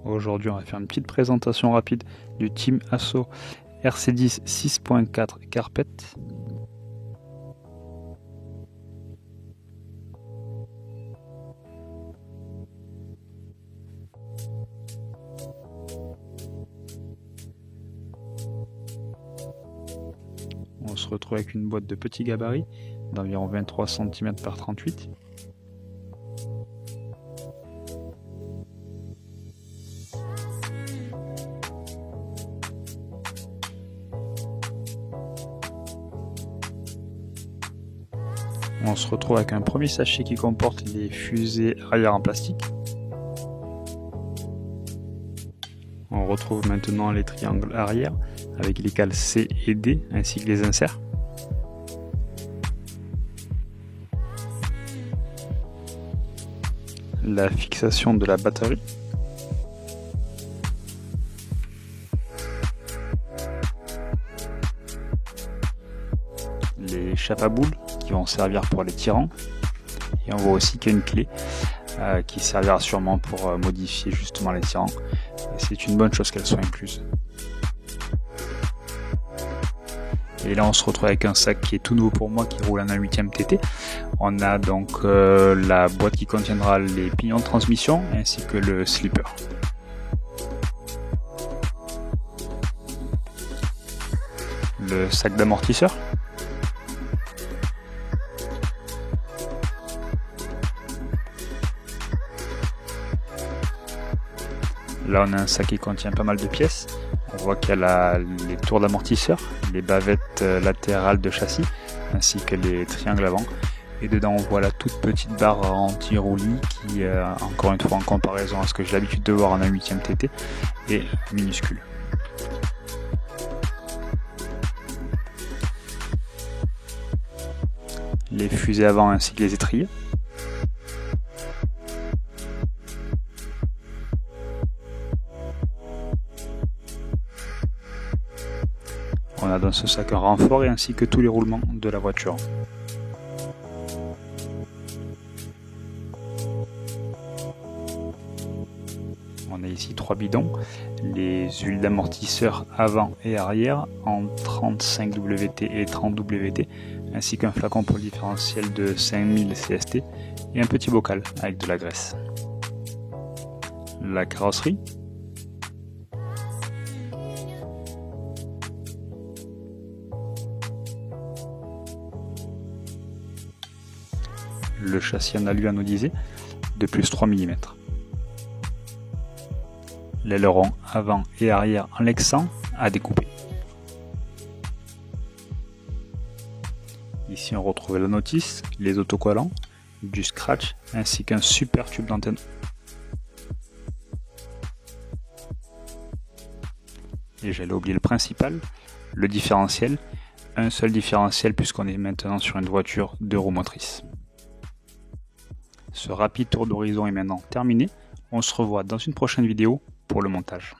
Aujourd'hui, on va faire une petite présentation rapide du Team Asso RC10 6.4 Carpet. On se retrouve avec une boîte de petits gabarits d'environ 23 cm par 38. On se retrouve avec un premier sachet qui comporte les fusées arrière en plastique. On retrouve maintenant les triangles arrière avec les cales C et D ainsi que les inserts. La fixation de la batterie. Les chapes à boules qui vont servir pour les tirants. Et on voit aussi qu'il y a une clé qui servira sûrement pour modifier justement les tirants. C'est une bonne chose qu'elle soit incluse. Et là on se retrouve avec un sac qui est tout nouveau pour moi, qui roule en un 8e TT. On a donc la boîte qui contiendra les pignons de transmission ainsi que le slipper. Le sac d'amortisseur. Là on a un sac qui contient pas mal de pièces. On voit qu'il y a les tours d'amortisseur, les bavettes latérales de châssis, ainsi que les triangles avant. Et dedans on voit la toute petite barre anti-roulis qui, encore une fois en comparaison à ce que j'ai l'habitude de voir en un 8e TT, est minuscule. Les fusées avant ainsi que les étriers. On a dans ce sac un renfort et ainsi que tous les roulements de la voiture. On a ici 3 bidons, les huiles d'amortisseur avant et arrière en 35 WT et 30 WT, ainsi qu'un flacon pour le différentiel de 5000 CST et un petit bocal avec de la graisse. La carrosserie. Le châssis en alu anodisé de plus 3 mm. L'aileron avant et arrière en lexan à découper. Ici on retrouve la notice, les autocollants, du scratch ainsi qu'un super tube d'antenne. Et j'allais oublier le principal, le différentiel. Un seul différentiel puisqu'on est maintenant sur une voiture 2 roues motrices. Ce rapide tour d'horizon est maintenant terminé. On se revoit dans une prochaine vidéo pour le montage.